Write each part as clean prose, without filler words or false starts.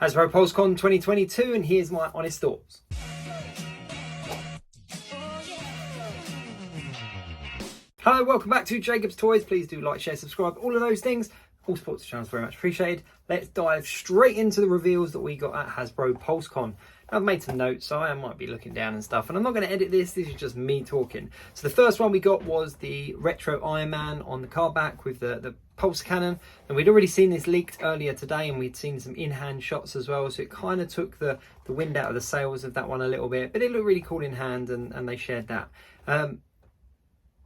Hasbro PulseCon 2022, and here's my honest thoughts. Hello, welcome back to Jacob's Toys. Please do like, share, subscribe, all of those things. All support to the channel is very much appreciated. Let's dive straight into the reveals that we got at Hasbro PulseCon. I've made some notes, so I might be looking down and stuff, and I'm not going to edit this. This is just me talking. So the first one we got was the retro Iron Man on the car back with the pulse cannon, and we'd already seen this leaked earlier today, and we'd seen some in-hand shots as well, so it kind of took the wind out of the sails of that one a little bit, but it looked really cool in hand, and they shared that.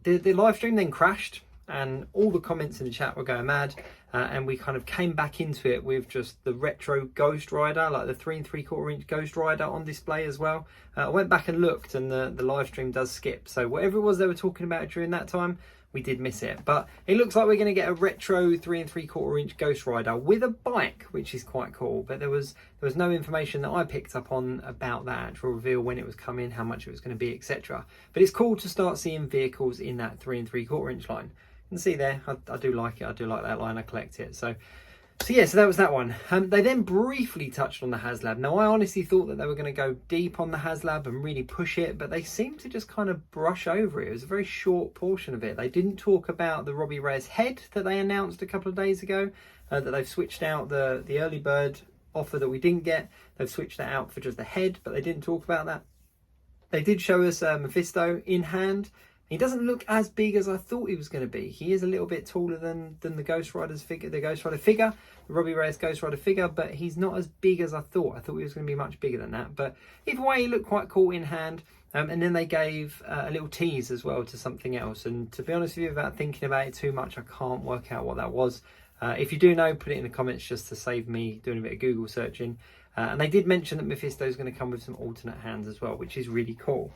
The live stream then crashed, and all the comments in the chat were going mad, and we kind of came back into it with just the retro Ghost Rider, like the 3 3/4 inch Ghost Rider on display as well. I went back and looked, and the live stream does skip, so whatever it was they were talking about during that time, we did miss it. But it looks like we're going to get a retro 3 3/4 inch Ghost Rider with a bike, which is quite cool. But there was no information that I picked up on about that actual reveal, when it was coming, how much it was going to be, etc. But it's cool to start seeing vehicles in that 3 3/4 inch line. You can see there, I do like it. I do like that line. I collect it. So yeah, so that was that one. They then briefly touched on the HasLab. Now, I honestly thought that they were going to go deep on the HasLab and really push it, but they seemed to just kind of brush over it. It was a very short portion of it. They didn't talk about the Robbie Reyes head that they announced a couple of days ago, that they've switched out the early bird offer that we didn't get. They've switched that out for just the head, but they didn't talk about that. They did show us Mephisto in hand. He doesn't look as big as I thought he was going to be. He is a little bit taller than the Ghost Rider's figure, the Robbie Reyes Ghost Rider figure, but he's not as big as I thought. I thought he was going to be much bigger than that. But either way, he looked quite cool in hand. And then they gave a little tease as well to something else. And to be honest with you, without thinking about it too much, I can't work out what that was. If you do know, put it in the comments just to save me doing a bit of Google searching. And they did mention that Mephisto is going to come with some alternate hands as well, which is really cool.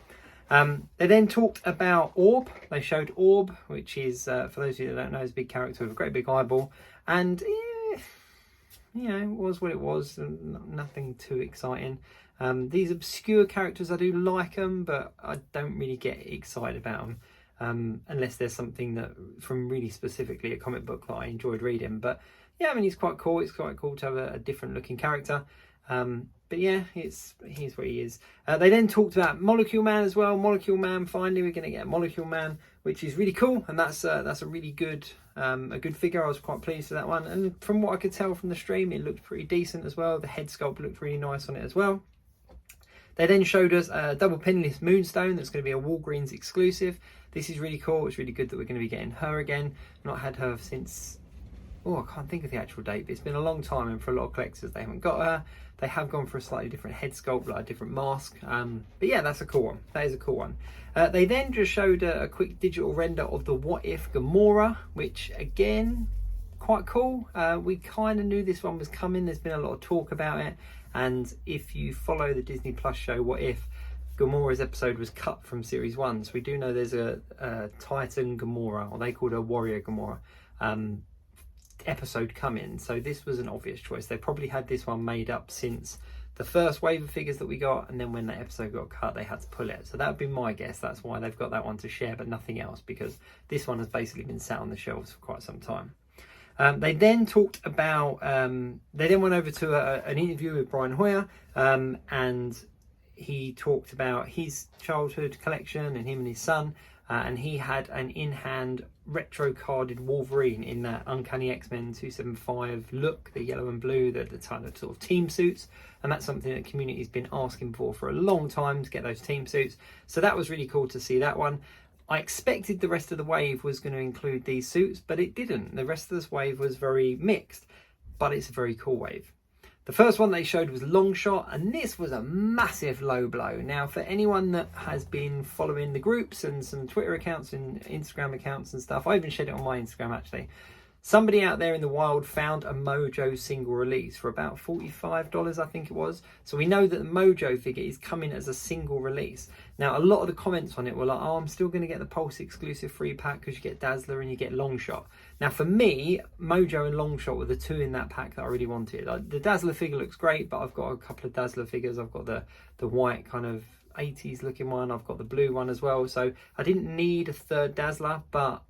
They then talked about Orb. They showed Orb, which is, for those of you that don't know, is a big character with a great big eyeball. And, you know, it was what it was. Nothing too exciting. These obscure characters, I do like them, but I don't really get excited about them. Unless there's something that, from really specifically a comic book that I enjoyed reading. But, yeah, I mean, he's quite cool. It's quite cool to have a different looking character. But yeah, he's what he is. They then talked about Molecule Man as well. Molecule Man, finally we're going to get Molecule Man, which is really cool, and that's a really good figure. I was quite pleased with that one, and from what I could tell from the stream, it looked pretty decent as well. The head sculpt looked really nice on it as well. They then showed us a double pinless Moonstone that's going to be a Walgreens exclusive. This is really cool. It's really good that we're going to be getting her again. Not had her since, I can't think of the actual date, but it's been a long time, and for a lot of collectors they haven't got her. They have gone for a slightly different head sculpt, like a different mask. But yeah, that's a cool one. That is a cool one. They then just showed a quick digital render of the What If Gamora, which again, quite cool. We kind of knew this one was coming. There's been a lot of talk about it. And if you follow the Disney Plus show What If, Gamora's episode was cut from series 1. So we do know there's a Titan Gamora, or they called her Warrior Gamora, episode coming. So this was an obvious choice. They probably had this one made up since the first wave of figures that we got, and then when that episode got cut, they had to pull it. So that would be my guess. That's why they've got that one to share, but nothing else, because this one has basically been sat on the shelves for quite some time. They then talked about, they then went over to an interview with Brian Hoyer, and he talked about his childhood collection and him and his son, and he had an in-hand retro carded Wolverine in that Uncanny X-Men 275 look, the yellow and blue, the kind of sort of team suits, and that's something that the community's been asking for a long time, to get those team suits. So that was really cool to see that one. I expected the rest of the wave was going to include these suits, but it didn't. The rest of this wave was very mixed, but it's a very cool wave. The first one they showed was Longshot, and this was a massive low blow. Now, for anyone that has been following the groups and some Twitter accounts and Instagram accounts and stuff, I even shared it on my Instagram actually. Somebody out there in the wild found a Mojo single release for about $45, I think it was. So we know that the Mojo figure is coming as a single release. Now, a lot of the comments on it were like, oh, I'm still going to get the Pulse exclusive free pack because you get Dazzler and you get Longshot. Now, for me, Mojo and Longshot were the two in that pack that I really wanted. The Dazzler figure looks great, but I've got a couple of Dazzler figures. I've got the white kind of 80s looking one. I've got the blue one as well. So I didn't need a third Dazzler, but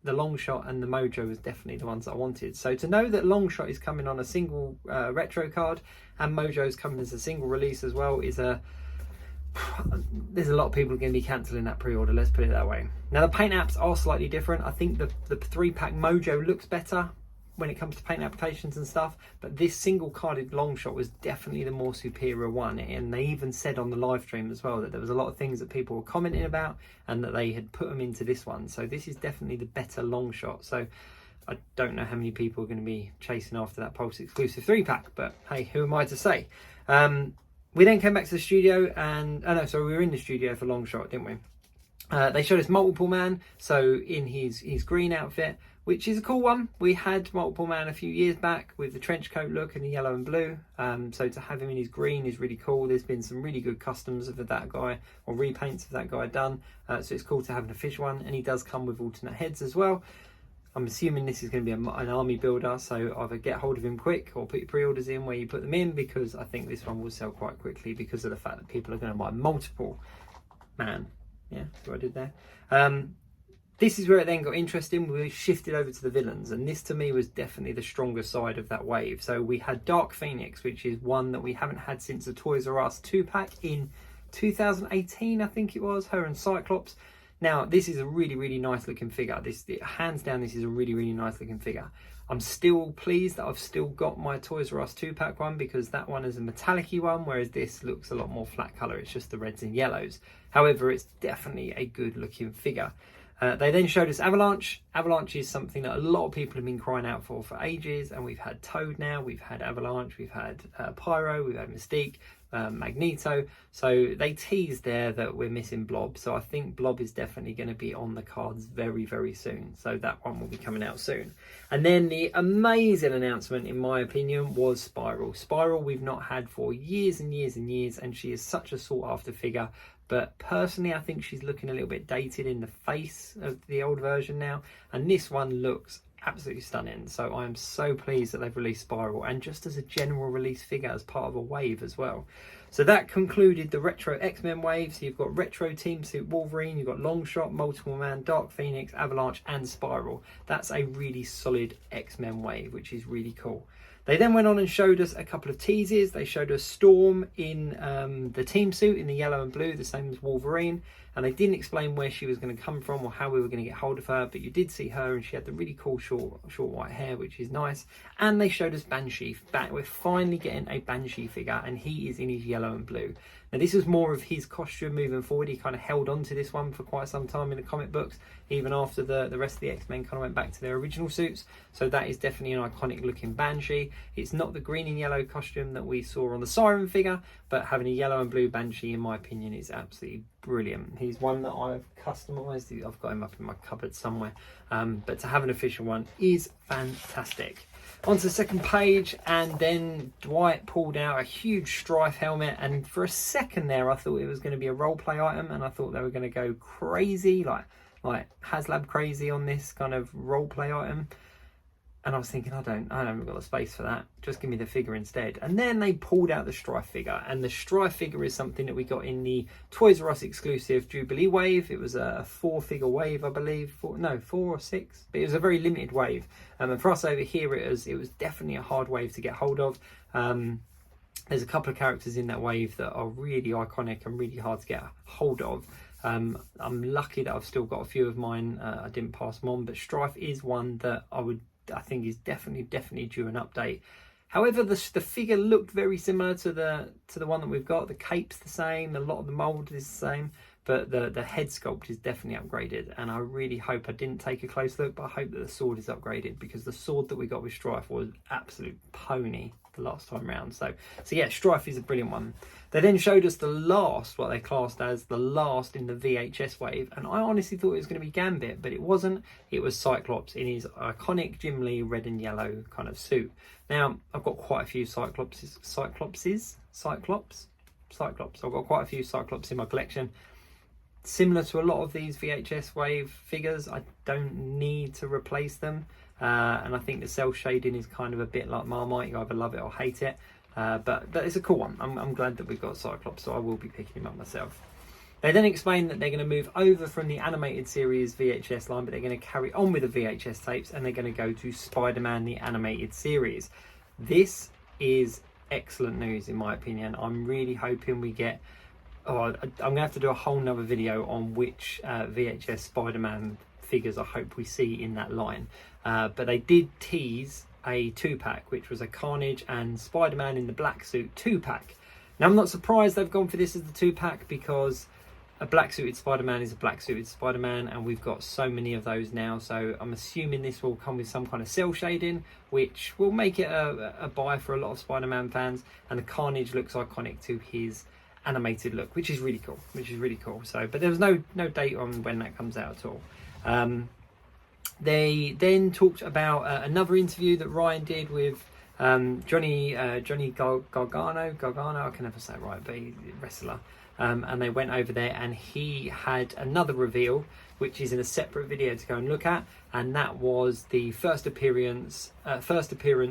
the Longshot and the Mojo was definitely the ones that I wanted. So to know that Longshot is coming on a single retro card and Mojo is coming as a single release as well is there's a lot of people going to be cancelling that pre-order, let's put it that way. Now the paint apps are slightly different. I think the 3-pack Mojo looks better when it comes to paint applications and stuff, but this single carded Longshot was definitely the more superior one, and they even said on the live stream as well that there was a lot of things that people were commenting about and that they had put them into this one. So this is definitely the better Longshot. So I don't know how many people are going to be chasing after that Pulse exclusive 3-pack, but hey, who am I to say? We then came back to the studio and we were in the studio for Longshot, didn't we? They showed us Multiple Man, so in his green outfit, which is a cool one. We had Multiple Man a few years back with the trench coat look and the yellow and blue. So to have him in his green is really cool. There's been some really good customs of that guy, or repaints of that guy done. So it's cool to have an official one, and he does come with alternate heads as well. I'm assuming this is going to be an army builder, so either get hold of him quick or put your pre-orders in where you put them in, because I think this one will sell quite quickly because of the fact that people are going to buy Multiple Man. Yeah, that's what I did there. This is where it then got interesting. We shifted over to the villains, and this to me was definitely the stronger side of that wave. So we had Dark Phoenix, which is one that we haven't had since the Toys R Us 2-pack in 2018, I think it was, her and Cyclops. Now, this is a really, really nice looking figure. Hands down, this is a really, really nice looking figure. I'm still pleased that I've still got my Toys R Us 2-pack one, because that one is a metallic-y one, whereas this looks a lot more flat colour. It's just the reds and yellows. However, it's definitely a good looking figure. They then showed us Avalanche. Avalanche is something that a lot of people have been crying out for ages, and we've had Toad now, we've had Avalanche, we've had Pyro, we've had Mystique, Magneto. So they teased there that we're missing Blob, so I think Blob is definitely going to be on the cards very, very soon. So that one will be coming out soon. And then the amazing announcement, in my opinion, was Spiral. Spiral we've not had for years and years and years, and she is such a sought after figure. But personally, I think she's looking a little bit dated in the face of the old version now. And this one looks absolutely stunning. So I'm so pleased that they've released Spiral, and just as a general release figure as part of a wave as well. So that concluded the Retro X-Men wave. So you've got Retro Team Suit Wolverine, you've got Longshot, Multiple Man, Dark Phoenix, Avalanche and Spiral. That's a really solid X-Men wave, which is really cool. They then went on and showed us a couple of teases. They showed us Storm in the team suit in the yellow and blue, the same as Wolverine. And they didn't explain where she was going to come from or how we were going to get hold of her, but you did see her, and she had the really cool short white hair, which is nice. And they showed us Banshee. We're finally getting a Banshee figure, and he is in his yellow and blue. Now this was more of his costume moving forward. He kind of held on to this one for quite some time in the comic books, even after the rest of the X-Men kind of went back to their original suits. So that is definitely an iconic looking Banshee. It's not the green and yellow costume that we saw on the Siren figure, but having a yellow and blue Banshee, in my opinion, is absolutely brilliant. He's one that I've customised. I've got him up in my cupboard somewhere. But to have an official one is fantastic. On to the second page, and then Dwight pulled out a huge Strife helmet, and for a second there I thought it was going to be a role play item, and I thought they were going to go crazy, like HasLab crazy on this kind of role play item. And I was thinking, I haven't got the space for that. Just give me the figure instead. And then they pulled out the Strife figure. And the Strife figure is something that we got in the Toys R Us exclusive Jubilee wave. It was a 4-figure wave, I believe. 4 or 6. But it was a very limited wave. And for us over here, it was definitely a hard wave to get hold of. There's a couple of characters in that wave that are really iconic and really hard to get hold of. I'm lucky that I've still got a few of mine. I didn't pass them on. But Strife is one that I think is definitely due an update. However, the figure looked very similar to the one that we've got. The cape's the same, a lot of the mould is the same, but the head sculpt is definitely upgraded. And I really hope, I didn't take a close look, but I hope that the sword is upgraded, because the sword that we got with Strife was absolute pony the last time round. So yeah, Strife is a brilliant one. They then showed us the last, what they classed as the last in the VHS wave, and I honestly thought it was going to be Gambit, but it wasn't. It was Cyclops in his iconic Jim Lee red and yellow kind of suit. Now I've got quite a few Cyclops. I've got quite a few Cyclops in my collection. Similar to a lot of these VHS wave figures, I don't need to replace them. And I think the cell shading is kind of a bit like Marmite. You either love it or hate it. But it's a cool one. I'm glad that we've got Cyclops, so I will be picking him up myself. They then explain that they're going to move over from the animated series VHS line, but they're going to carry on with the VHS tapes, and they're going to go to Spider-Man the animated series. This is excellent news in my opinion. I'm really hoping we get... I'm going to have to do a whole nother video on which VHS Spider-Man figures I hope we see in that line. But they did tease a 2-pack, which was a Carnage and Spider-Man in the black suit 2-pack. Now, I'm not surprised they've gone for this as the 2-pack, because a black-suited Spider-Man is a black-suited Spider-Man, and we've got so many of those now. So I'm assuming this will come with some kind of cell shading, which will make it a buy for a lot of Spider-Man fans. And the Carnage looks iconic to his animated look, which is really cool. So, but there was no date on when that comes out at all. They then talked about another interview that Ryan did with Johnny Gargano, I can never say it right, but he's a wrestler. And they went over there, and he had another reveal, which is in a separate video to go and look at, and that was the first appearance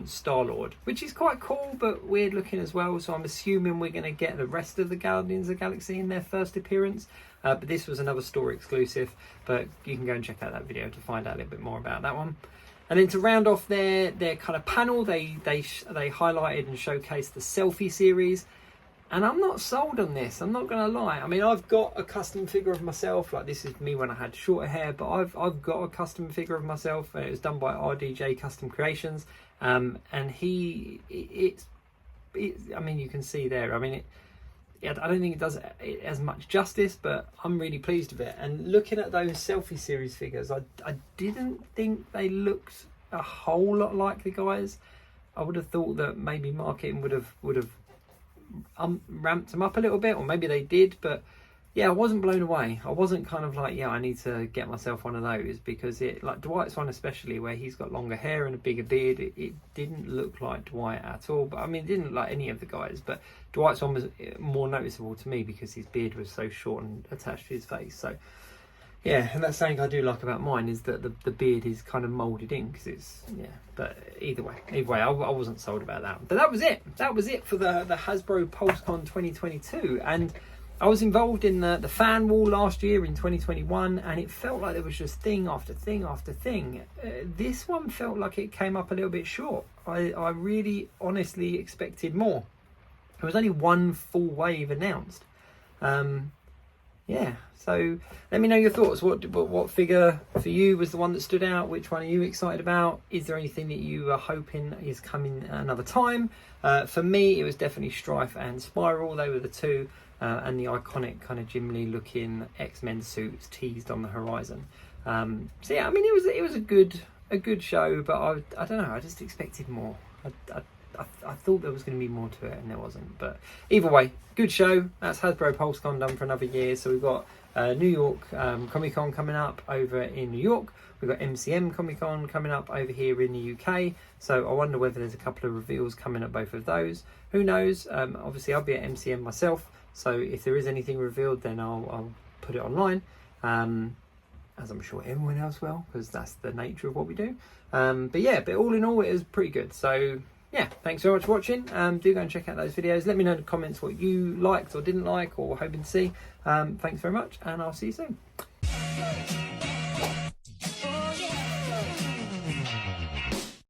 Star-Lord, which is quite cool but weird looking as well. So I'm assuming we're going to get the rest of the Guardians of the Galaxy in their first appearance. But this was another store exclusive, but you can go and check out that video to find out a little bit more about that one. And then to round off their kind of panel, they highlighted and showcased the selfie series. And I'm not sold on this, I'm not going to lie. I mean, I've got a custom figure of myself. Like, this is me when I had shorter hair, but I've got a custom figure of myself. It was done by RDJ Custom Creations. And I mean, you can see there. I mean, I don't think it does it as much justice, but I'm really pleased with it. And looking at those selfie series figures, I didn't think they looked a whole lot like the guys. I would have thought that maybe marketing would have ramped them up a little bit, or maybe they did, but yeah, I wasn't blown away. I wasn't kind of like, yeah, I need to get myself one of those, because it, like Dwight's one especially, where he's got longer hair and a bigger beard, it didn't look like Dwight at all. But I mean, it didn't look like any of the guys, but Dwight's one was more noticeable to me because his beard was so short and attached to his face. So yeah, and that's something I do like about mine, is that the beard is kind of moulded in, because it's, yeah. But either way, I wasn't sold about that. But that was it for the Hasbro PulseCon 2022. And I was involved in the fan wall last year in 2021, and it felt like there was just thing after thing after thing. This one felt like it came up a little bit short. I really honestly expected more. There was only one full wave announced. Yeah, so let me know your thoughts. What figure for you was the one that stood out? Which one are you excited about? Is there anything that you are hoping is coming another time? For me, it was definitely Strife and Spiral. They were the two, and the iconic kind of Jim Lee looking X-Men suits teased on the horizon. So yeah, I mean, it was a good show, but I don't know. I just expected more. I thought there was going to be more to it, and there wasn't. But either way, good show. That's Hasbro PulseCon done for another year. So we've got New York Comic Con coming up over in New York. We've got MCM Comic Con coming up over here in the UK. So I wonder whether there's a couple of reveals coming at both of those. Who knows? Obviously, I'll be at MCM myself. So if there is anything revealed, then I'll put it online. As I'm sure everyone else will, because that's the nature of what we do. But yeah, but all in all, it was pretty good. So yeah, thanks very much for watching. Do go and check out those videos. Let me know in the comments what you liked or didn't like or were hoping to see. Thanks very much, and I'll see you soon.